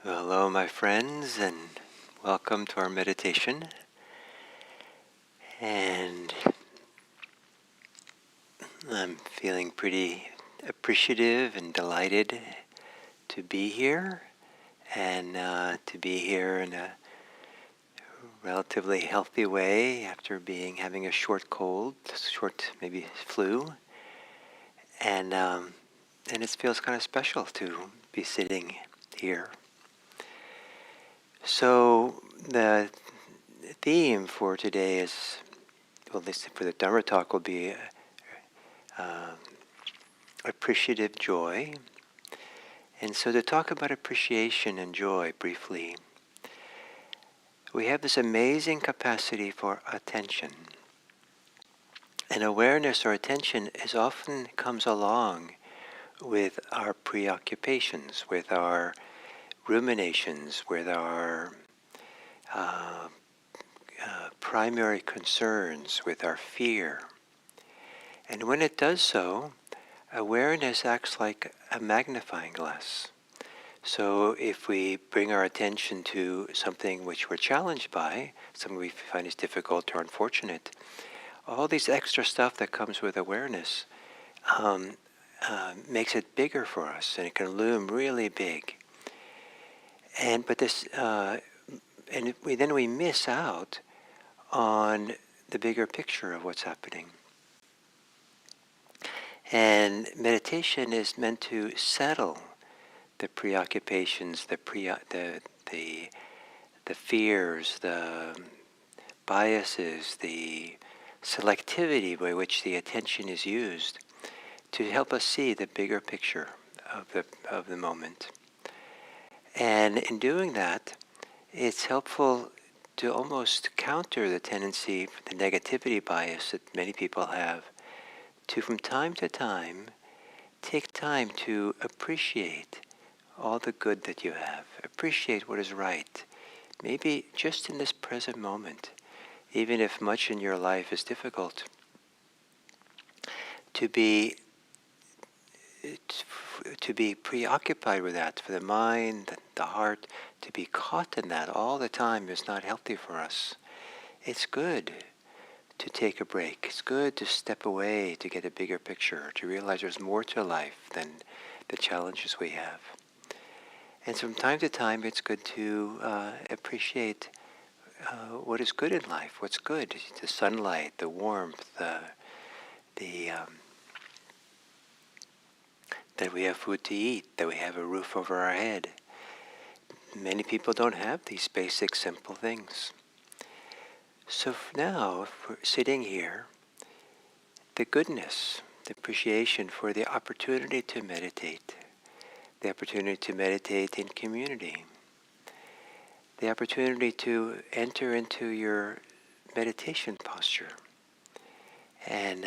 Hello, my friends, and welcome to our meditation. And I'm feeling pretty appreciative and delighted to be here, and to be here in a relatively healthy way after having a short cold, short maybe flu, and it feels kind of special to be sitting here. So the theme for today is, well, at least for the Dharma talk, will be uh, appreciative joy. And so to talk about appreciation and joy briefly, we have this amazing capacity for attention. And awareness or attention often comes along with our preoccupations, with our ruminations, with our uh, primary concerns, with our fear. And when it does so, awareness acts like a magnifying glass. So if we bring our attention to something which we're challenged by, something we find is difficult or unfortunate, all these extra stuff that comes with awareness um, makes it bigger for us, and it can loom really big. And we miss out on the bigger picture of what's happening. And meditation is meant to settle the preoccupations, the fears, the biases, the selectivity by which the attention is used to help us see the bigger picture of the moment. And in doing that, it's helpful to almost counter the tendency, the negativity bias that many people have, to from time to time take time to appreciate all the good that you have. Appreciate what is right. Maybe just in this present moment, even if much in your life is difficult, to be preoccupied with that, for the mind, the heart, to be caught in that all the time is not healthy for us. It's good to take a break. It's good to step away to get a bigger picture, to realize there's more to life than the challenges we have. And from time to time, it's good to appreciate what is good in life, what's good, the sunlight, the warmth, the that we have food to eat, that we have a roof over our head. Many people don't have these basic, simple things. So now, if we're sitting here, the goodness, the appreciation for the opportunity to meditate, the opportunity to meditate in community, the opportunity to enter into your meditation posture. And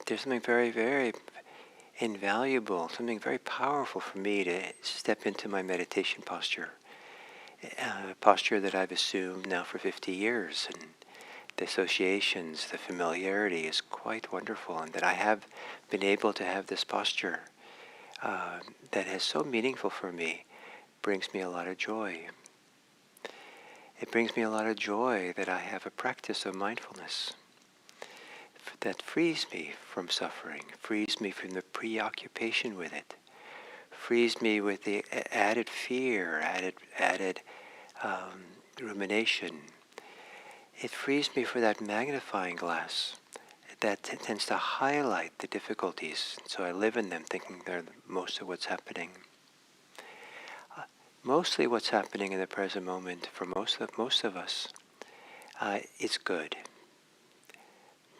there's something very, very invaluable, something very powerful for me to step into my meditation posture, a posture that I've assumed now for 50 years. And the associations, the familiarity is quite wonderful, and that I have been able to have this posture that is so meaningful for me brings me a lot of joy. It brings me a lot of joy that I have a practice of mindfulness that frees me from suffering, frees me from the preoccupation with it, frees me with the added fear, added rumination. It frees me for that magnifying glass that tends to highlight the difficulties, so I live in them thinking they're most of what's happening. Mostly what's happening in the present moment for most of us is good.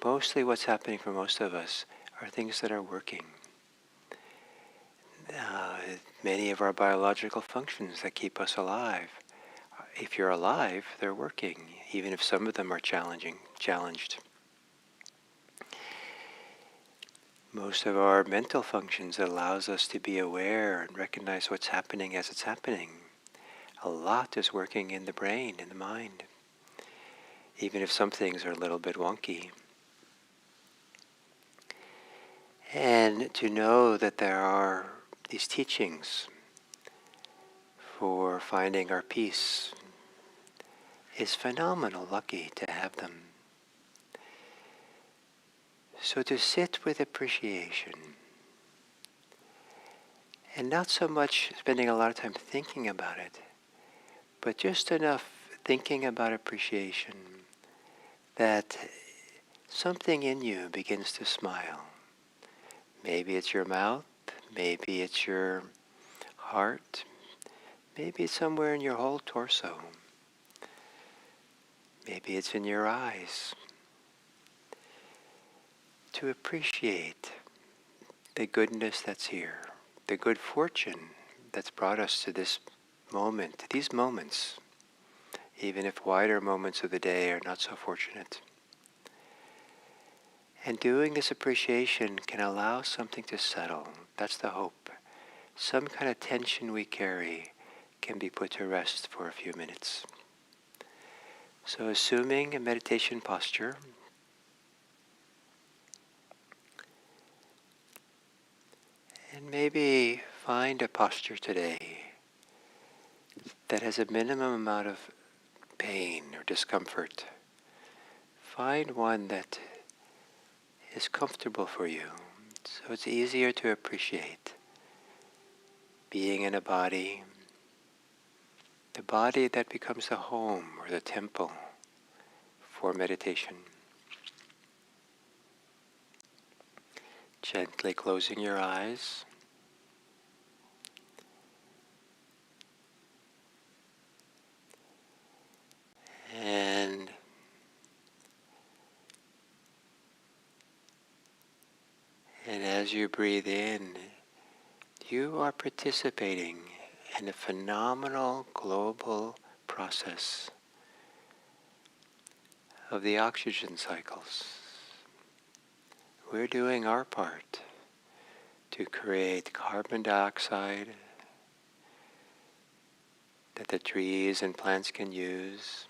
Mostly what's happening for most of us are things that are working. Many of our biological functions that keep us alive, if you're alive, they're working, even if some of them are challenged. Most of our mental functions that allows us to be aware and recognize what's happening as it's happening. A lot is working in the brain, in the mind, even if some things are a little bit wonky. And to know that there are these teachings for finding our peace is phenomenal, lucky to have them. So to sit with appreciation, and not so much spending a lot of time thinking about it, but just enough thinking about appreciation that something in you begins to smile. Maybe it's your mouth, maybe it's your heart, maybe it's somewhere in your whole torso. Maybe it's in your eyes. To appreciate the goodness that's here, the good fortune that's brought us to this moment, to these moments, even if wider moments of the day are not so fortunate. And doing this appreciation can allow something to settle. That's the hope. Some kind of tension we carry can be put to rest for a few minutes. So assuming a meditation posture, and maybe find a posture today that has a minimum amount of pain or discomfort. Find one that is comfortable for you, so it's easier to appreciate being in a body, the body that becomes the home or the temple for meditation. Gently closing your eyes. And as you breathe in, you are participating in a phenomenal global process of the oxygen cycles. We're doing our part to create carbon dioxide that the trees and plants can use,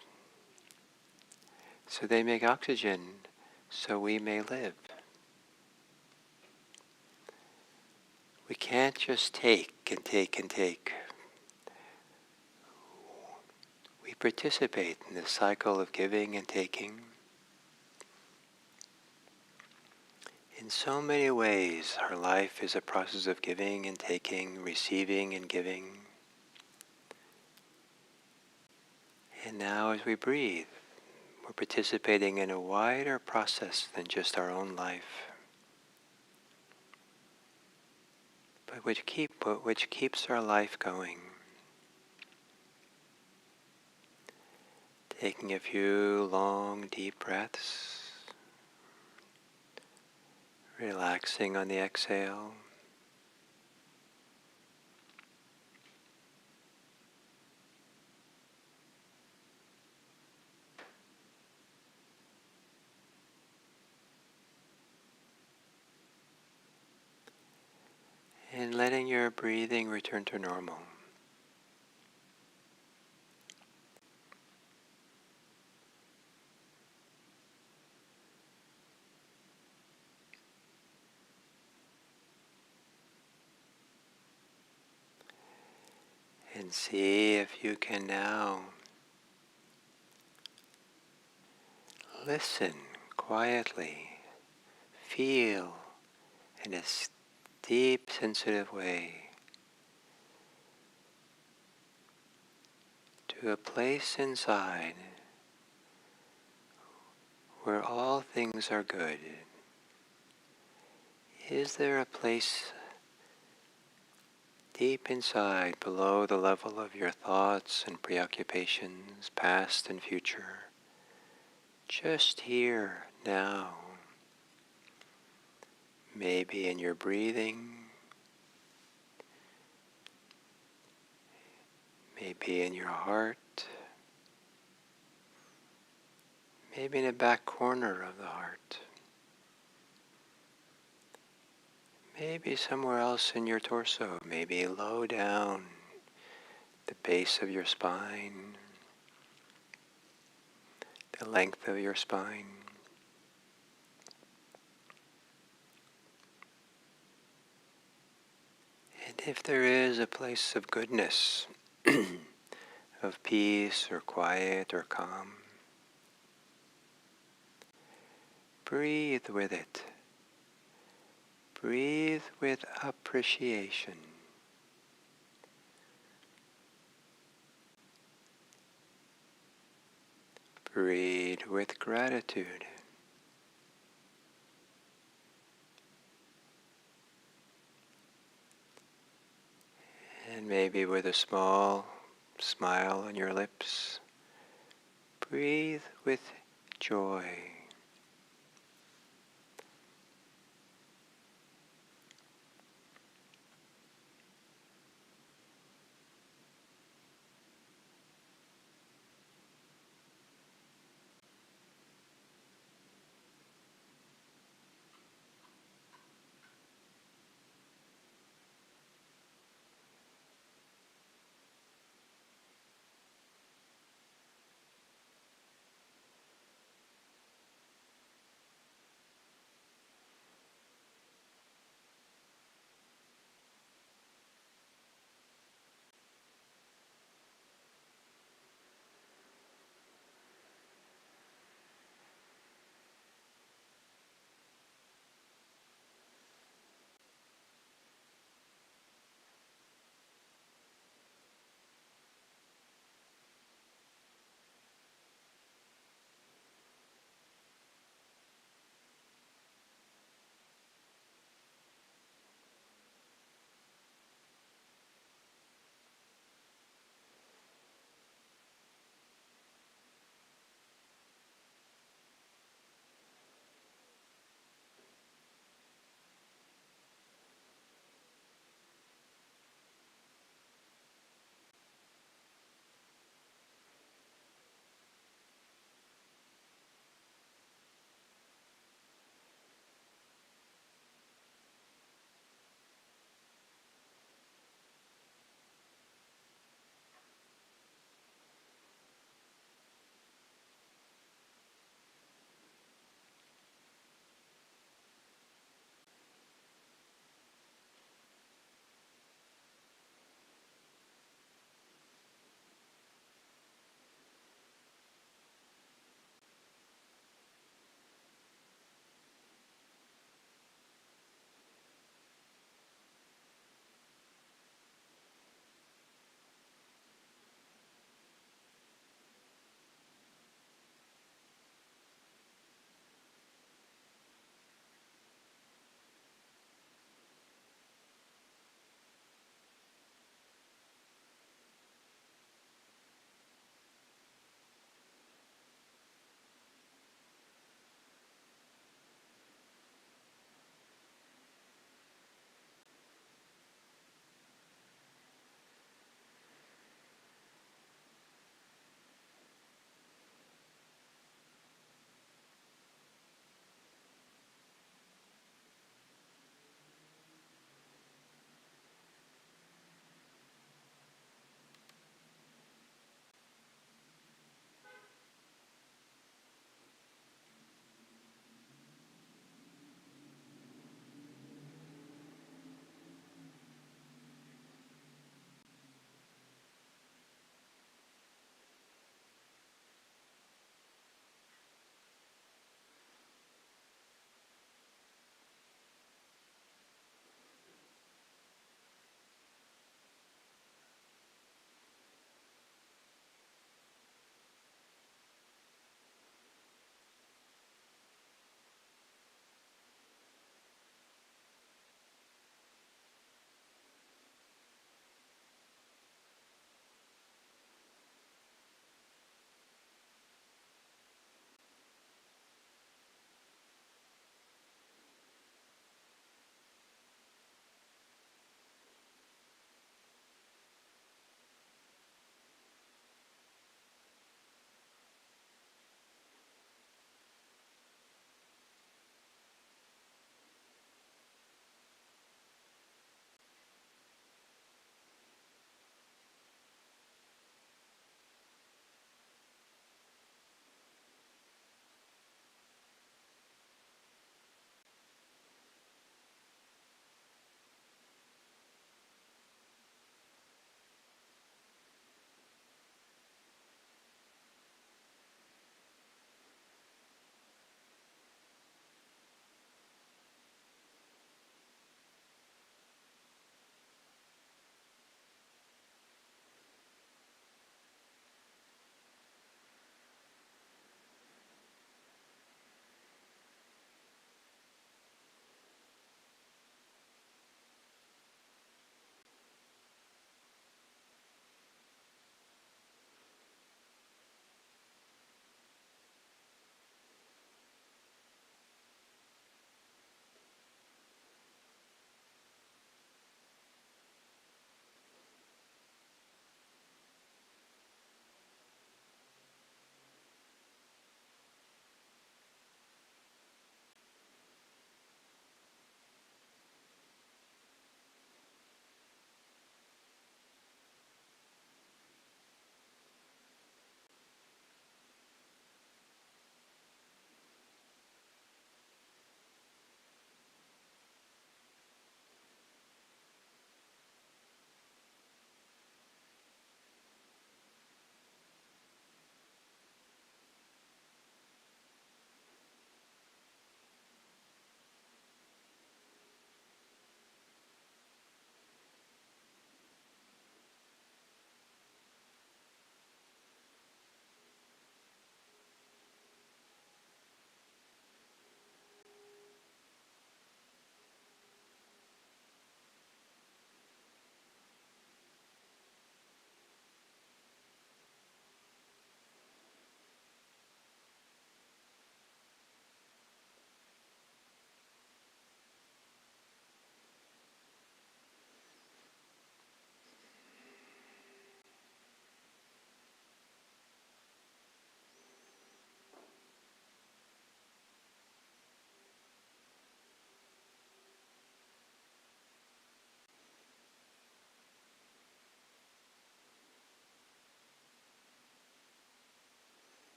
so they make oxygen so we may live. We can't just take and take and take. We participate in the cycle of giving and taking. In so many ways, our life is a process of giving and taking, receiving and giving. And now as we breathe, we're participating in a wider process than just our own life, but which keeps our life going. Taking a few long, deep breaths, relaxing on the exhale. And letting your breathing return to normal. And see if you can now listen quietly, feel in a deep, sensitive way to a place inside where all things are good. Is there a place deep inside, below the level of your thoughts and preoccupations, past and future, just here, now, maybe in your breathing, maybe in your heart, maybe in the back corner of the heart, maybe somewhere else in your torso, maybe low down the base of your spine, the length of your spine. And if there is a place of goodness of peace or quiet or calm. Breathe with it. Breathe with appreciation. Breathe with gratitude. And maybe with a small smile on your lips, breathe with joy.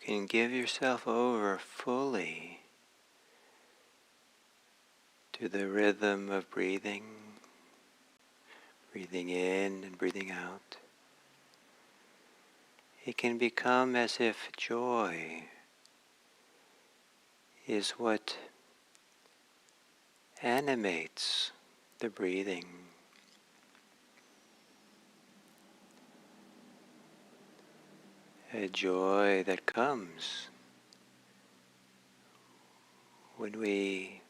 and give yourself over fully to the rhythm of breathing, breathing in and breathing out. It can become as if joy is what animates the breathing. A joy that comes when we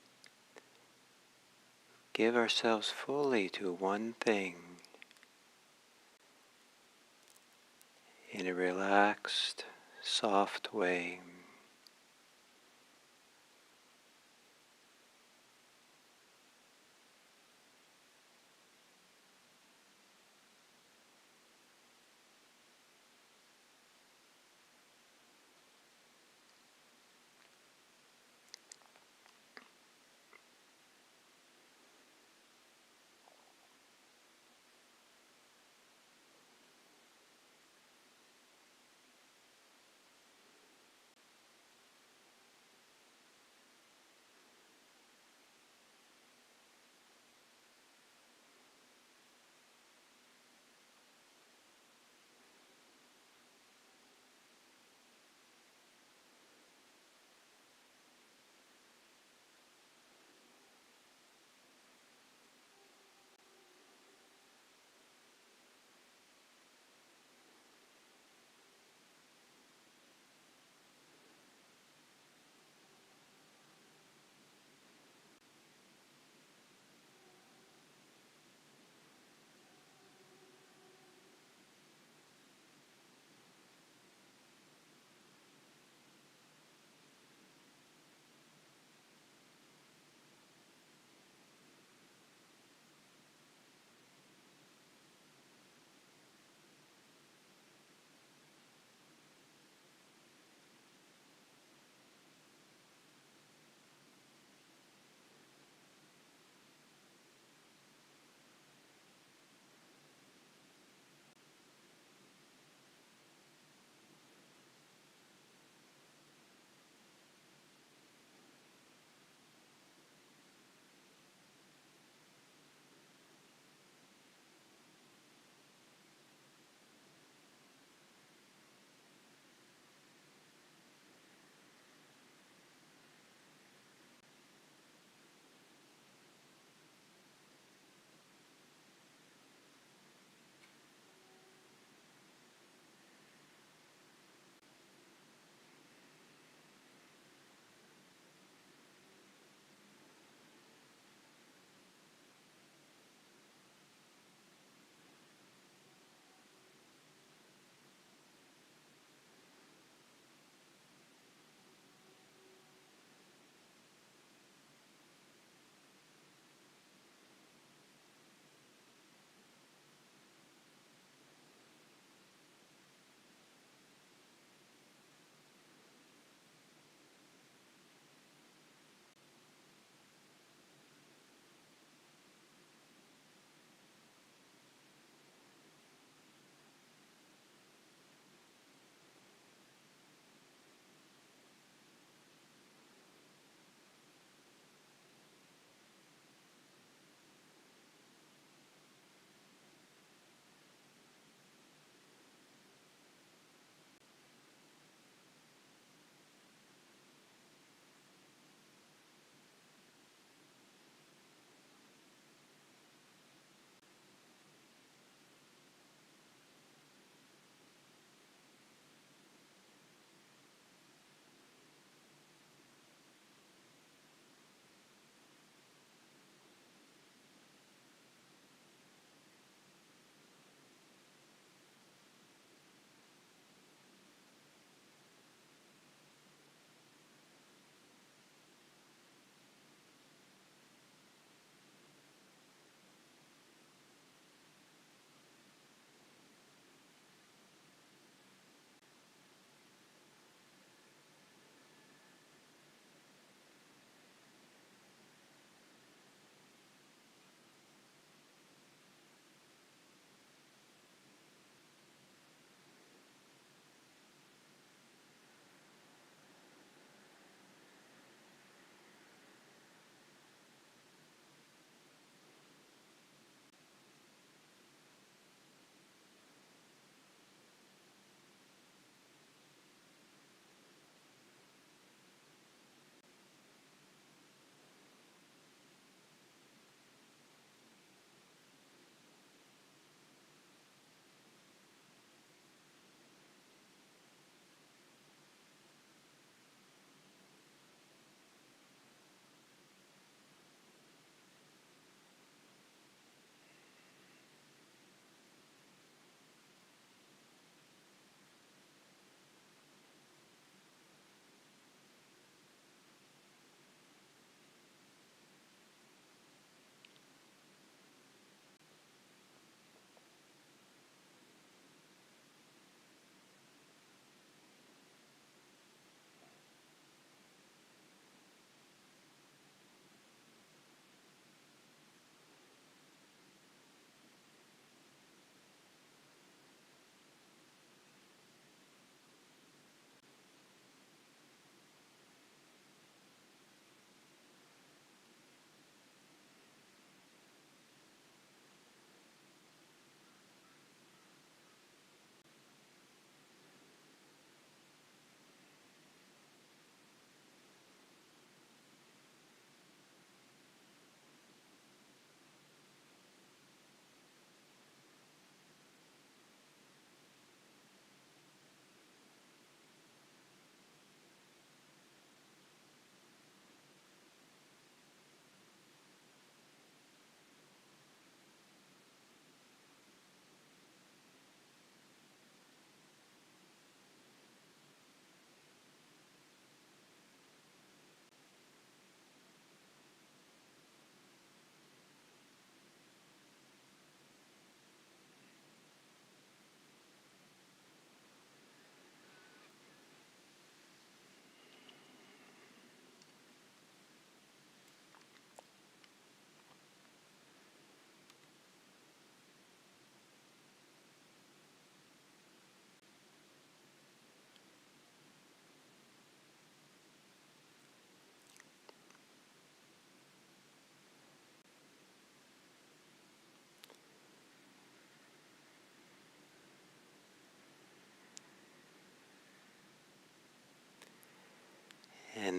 give ourselves fully to one thing in a relaxed, soft way.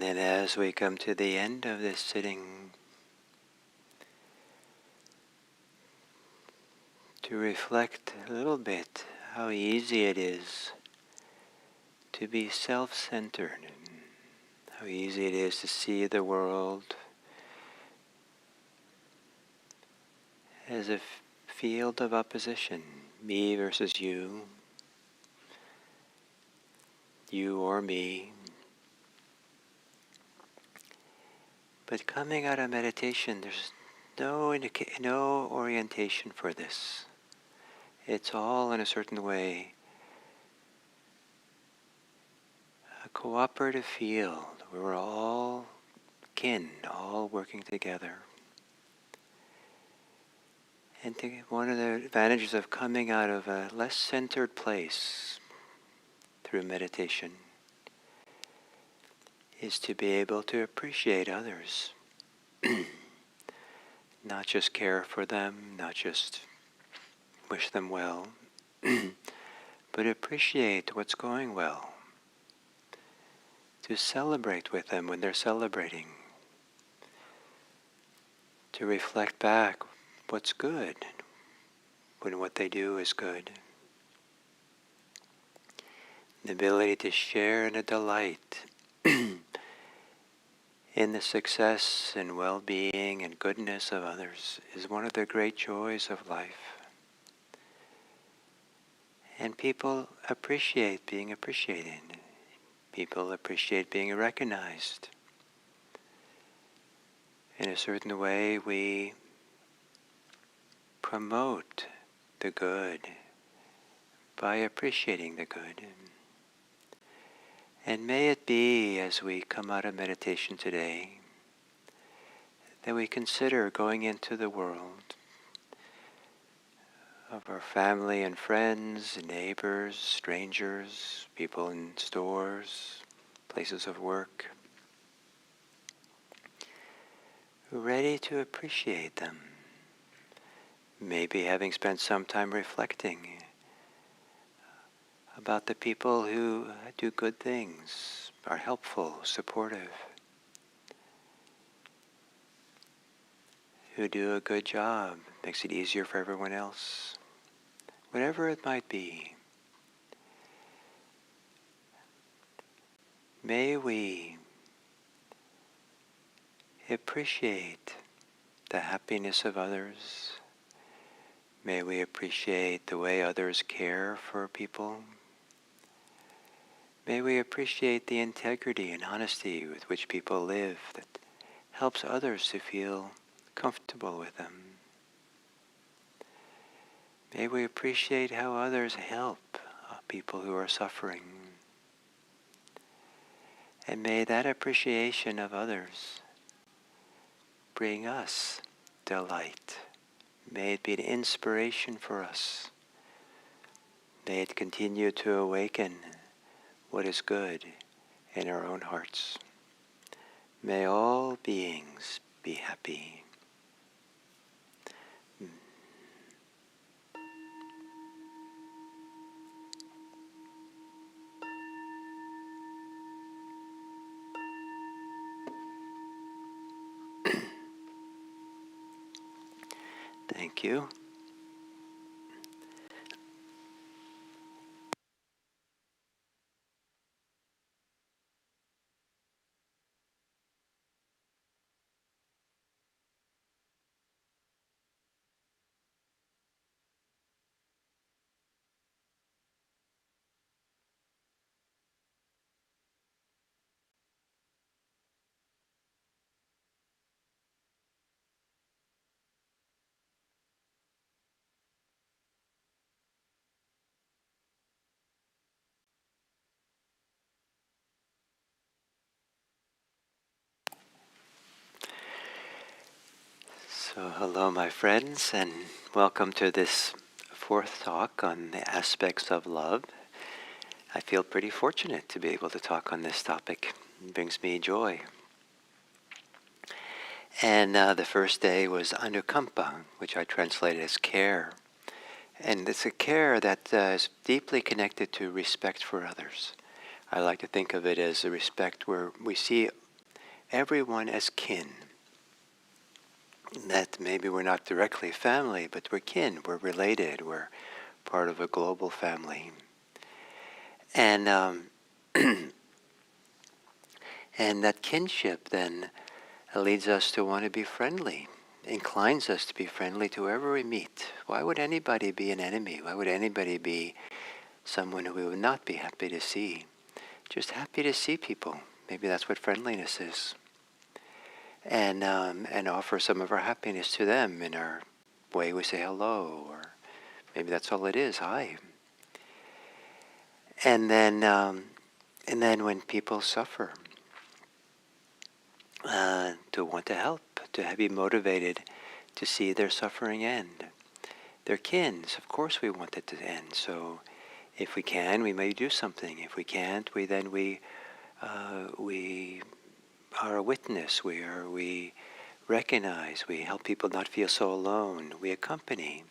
And as we come to the end of this sitting, to reflect a little bit how easy it is to be self-centered, and how easy it is to see the world as a field of opposition, me versus you or me. But coming out of meditation, there's no orientation for this. It's all in a certain way a cooperative field where we're all kin, all working together. And one of the advantages of coming out of a less centered place through meditation is to be able to appreciate others. Not just care for them, not just wish them well, but appreciate what's going well. To celebrate with them when they're celebrating. To reflect back what's good when what they do is good. The ability to share in a delight in the success and well-being and goodness of others is one of the great joys of life. And people appreciate being appreciated. People appreciate being recognized. In a certain way, we promote the good by appreciating the good. And may it be, as we come out of meditation today, that we consider going into the world of our family and friends, neighbors, strangers, people in stores, places of work, ready to appreciate them. Maybe having spent some time reflecting about the people who do good things, are helpful, supportive, who do a good job, makes it easier for everyone else. Whatever it might be, may we appreciate the happiness of others. May we appreciate the way others care for people. May we appreciate the integrity and honesty with which people live that helps others to feel comfortable with them. May we appreciate how others help people who are suffering. And may that appreciation of others bring us delight. May it be an inspiration for us. May it continue to awaken what is good in our own hearts. May all beings be happy. Thank you. So hello my friends, and welcome to this fourth talk on the aspects of love. I feel pretty fortunate to be able to talk on this topic. It brings me joy. And the first day was anukampa, which I translated as care. And it's a care that is deeply connected to respect for others. I like to think of it as a respect where we see everyone as kin. That maybe we're not directly family, but we're kin, we're related, we're part of a global family. And and that kinship then leads us to want to be friendly, inclines us to be friendly to whoever we meet. Why would anybody be an enemy? Why would anybody be someone who we would not be happy to see? Just happy to see people. Maybe that's what friendliness is. And offer some of our happiness to them in our way we say hello, or maybe that's all it is, hi. And then when people suffer, to want to help, to be motivated to see their suffering end. They're kins, of course we want it to end. So if we can, we may do something. If we can't, we are a witness. We recognize. We help people not feel so alone. We accompany.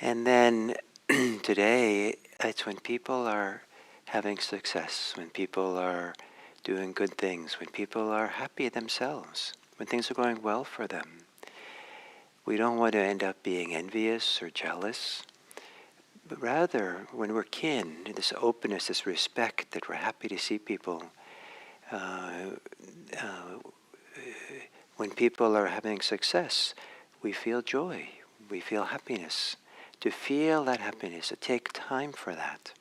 And then today, it's when people are having success, when people are doing good things, when people are happy themselves, when things are going well for them. We don't want to end up being envious or jealous, but rather when we're kin, this openness, this respect, that we're happy to see people. When people are having success, we feel joy, we feel happiness. To feel that happiness, to take time for that,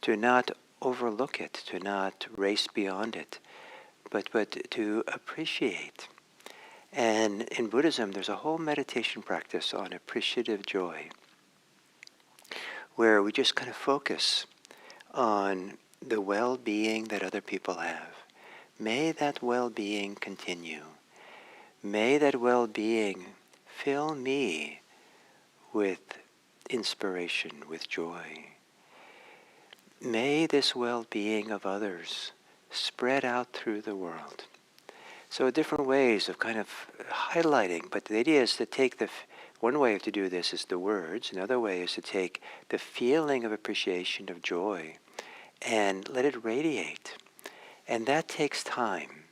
to not overlook it, to not race beyond it, but to appreciate. And in Buddhism, there's a whole meditation practice on appreciative joy, where we just kind of focus on the well-being that other people have. May that well-being continue. May that well-being fill me with inspiration, with joy. May this well-being of others spread out through the world. So different ways of kind of highlighting, but the idea is to take one way to do this is the words, another way is to take the feeling of appreciation, of joy, and let it radiate. And that takes time.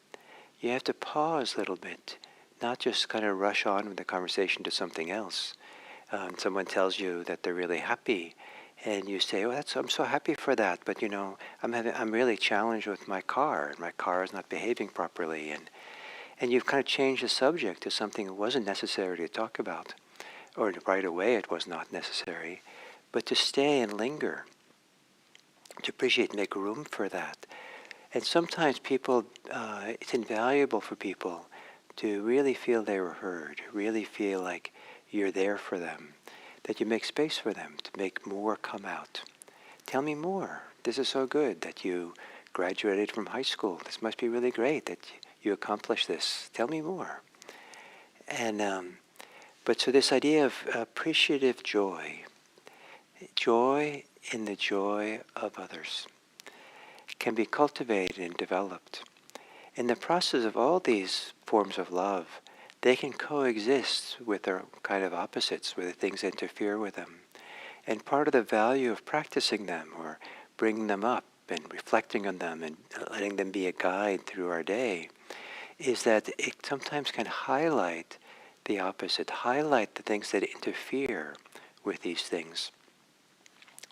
You have to pause a little bit, not just kind of rush on with the conversation to something else. Someone tells you that they're really happy, and you say, "Oh, I'm so happy for that, but I'm really challenged with my car, and my car is not behaving properly," and you've kind of changed the subject to something that wasn't necessary to talk about, or right away it was not necessary, but to stay and linger, to appreciate, make room for that. And sometimes people, it's invaluable for people to really feel they were heard, really feel like you're there for them, that you make space for them, to make more come out. Tell me more. This is so good that you graduated from high school. This must be really great that you accomplished this. Tell me more. And but so this idea of appreciative joy, joy in the joy of others, can be cultivated and developed. In the process of all these forms of love, they can coexist with their kind of opposites, where the things interfere with them. And part of the value of practicing them, or bringing them up and reflecting on them and letting them be a guide through our day, is that it sometimes can highlight the opposite, highlight the things that interfere with these things.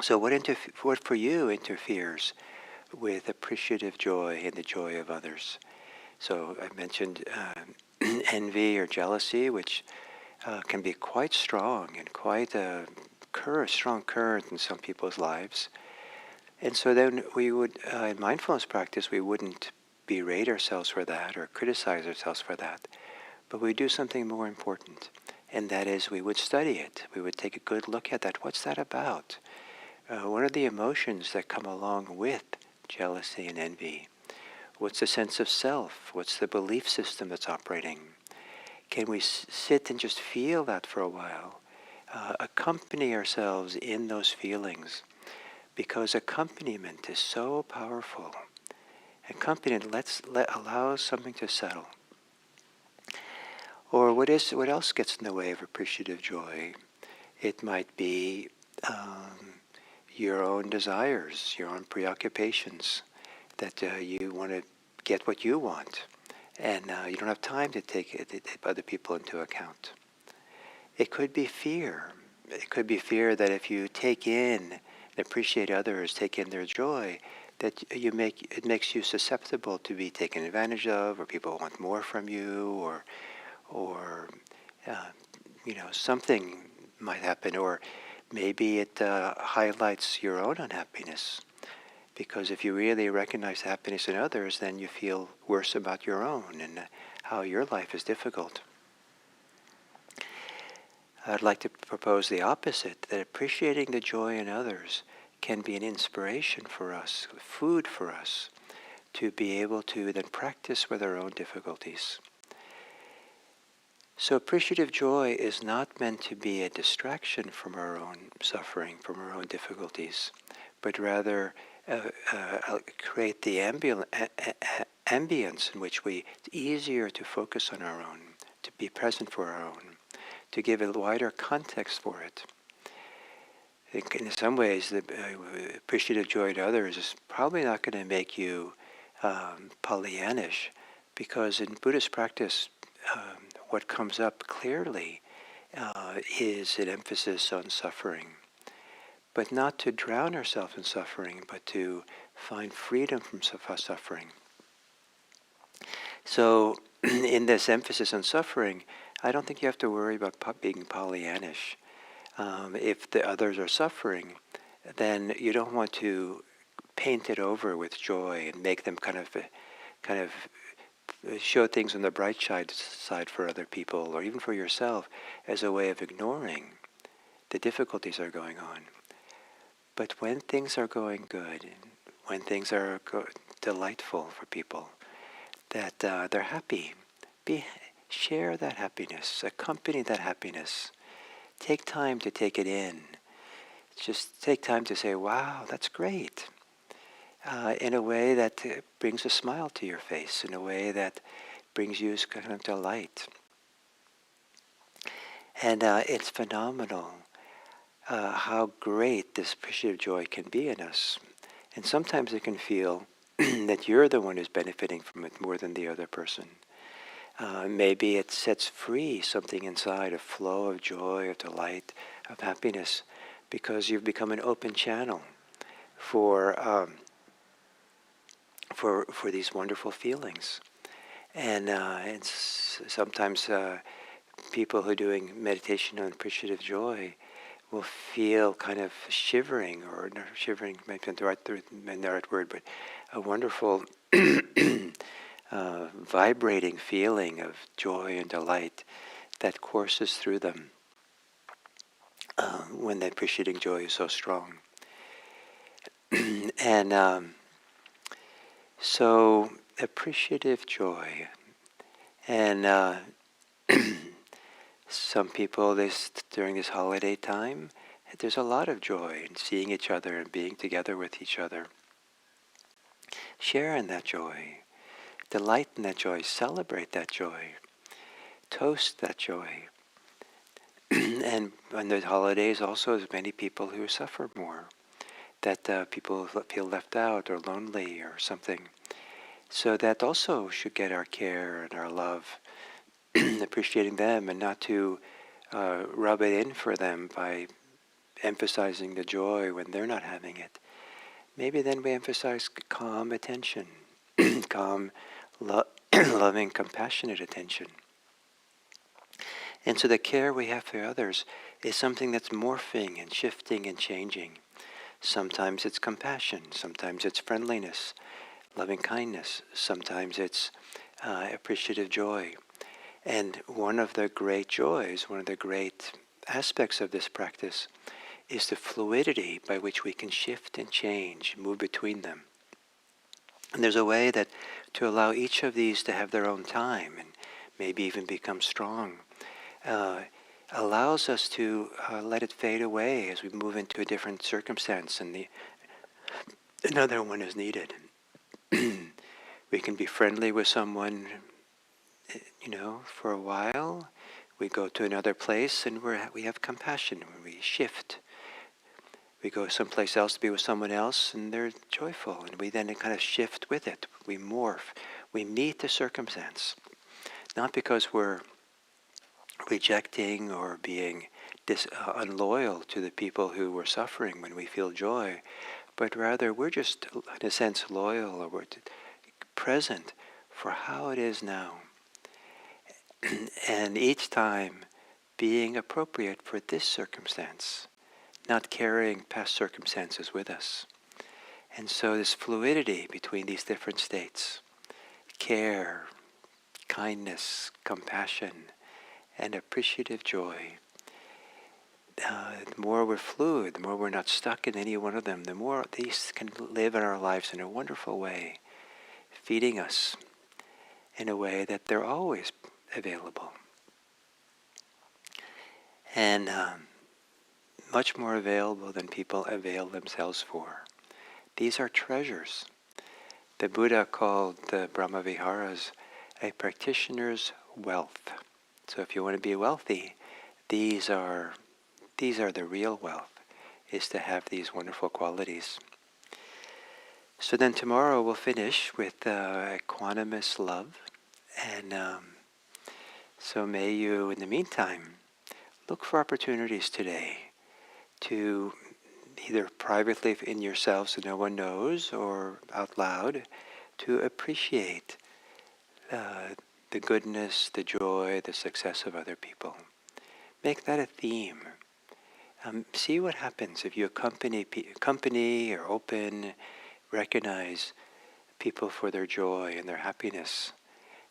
So what for you interferes with appreciative joy and the joy of others? So I mentioned envy or jealousy, which can be quite strong and quite a strong current in some people's lives. And so then we would, in mindfulness practice, we wouldn't berate ourselves for that or criticize ourselves for that, but we do something more important, and that is we would study it. We would take a good look at that. What's that about? What are the emotions that come along with jealousy and envy? What's the sense of self? What's the belief system that's operating? Can we sit and just feel that for a while? Accompany ourselves in those feelings, because accompaniment is so powerful. Accompaniment allows something to settle. Or what else gets in the way of appreciative joy? It might be your own desires, your own preoccupations, that you want to get what you want, and you don't have time to take other people into account. It could be fear. It could be fear that if you take in and appreciate others, take in their joy, that it makes you susceptible to be taken advantage of, or people want more from you, or uh, something might happen, or maybe it highlights your own unhappiness. Because if you really recognize happiness in others, then you feel worse about your own and how your life is difficult. I'd like to propose the opposite, that appreciating the joy in others can be an inspiration for us, food for us, to be able to then practice with our own difficulties. So appreciative joy is not meant to be a distraction from our own suffering, from our own difficulties, but rather create the ambience in which it's easier to focus on our own, to be present for our own, to give a wider context for it. In some ways, the appreciative joy to others is probably not going to make you Pollyannish, because in Buddhist practice, what comes up clearly is an emphasis on suffering. But not to drown ourselves in suffering, but to find freedom from suffering. So in this emphasis on suffering, I don't think you have to worry about being Pollyannish. If the others are suffering, then you don't want to paint it over with joy and make them kind of show things on the bright side for other people, or even for yourself, as a way of ignoring the difficulties that are going on. But when things are going good, when things are delightful for people, that they're happy, share that happiness, accompany that happiness. Take time to take it in. Just take time to say, wow, that's great. In a way that brings a smile to your face, in a way that brings you kind of delight. And it's phenomenal how great this appreciative joy can be in us. And sometimes it can feel that you're the one who's benefiting from it more than the other person. Maybe it sets free something inside, a flow of joy, of delight, of happiness, because you've become an open channel for these wonderful feelings. And sometimes people who are doing meditation on appreciative joy will feel kind of shivering, or not shivering, maybe not the right word, but a wonderful vibrating feeling of joy and delight that courses through them when the appreciating joy is so strong. And so appreciative joy. And some people during this holiday time, there's a lot of joy in seeing each other and being together with each other. Share in that joy. Delight in that joy. Celebrate that joy. Toast that joy. And on the holidays also, there's many people who suffer more. That people feel left out or lonely or something. So that also should get our care and our love, appreciating them, and not to rub it in for them by emphasizing the joy when they're not having it. Maybe then we emphasize calm attention, calm, loving, compassionate attention. And so the care we have for others is something that's morphing and shifting and changing. Sometimes it's compassion, sometimes it's friendliness, loving kindness, sometimes it's appreciative joy. And one of the great joys, one of the great aspects of this practice is the fluidity by which we can shift and change, move between them. And there's a way that to allow each of these to have their own time and maybe even become strong, allows us to let it fade away as we move into a different circumstance and another one is needed. We can be friendly with someone, for a while. We go to another place and we have compassion when we shift. We go someplace else to be with someone else, and they're joyful, and we then kind of shift with it. We morph. We meet the circumstance, not because we're rejecting or being unloyal to the people who were suffering when we feel joy, but rather we're just, in a sense, loyal, or we're present for how it is now. And each time being appropriate for this circumstance, not carrying past circumstances with us. And so this fluidity between these different states, care, kindness, compassion, and appreciative joy, the more we're fluid, the more we're not stuck in any one of them, the more these can live in our lives in a wonderful way, feeding us in a way that they're always available. And much more available than people avail themselves for. These are treasures. The Buddha called the Brahmaviharas a practitioner's wealth. So if you want to be wealthy, these are the real wealth, is to have these wonderful qualities. So then tomorrow we'll finish with equanimous love. And so may you, in the meantime, look for opportunities today to either privately in yourself so no one knows, or out loud, to appreciate the goodness, the joy, the success of other people. Make that a theme. See what happens if you accompany or open, recognize people for their joy and their happiness.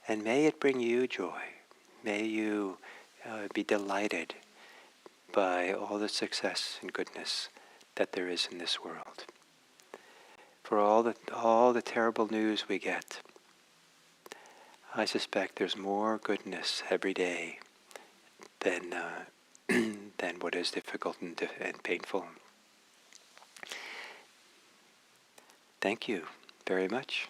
And may it bring you joy. May you be delighted by all the success and goodness that there is in this world. For all the terrible news we get, I suspect there's more goodness every day than than what is difficult and painful. Thank you very much.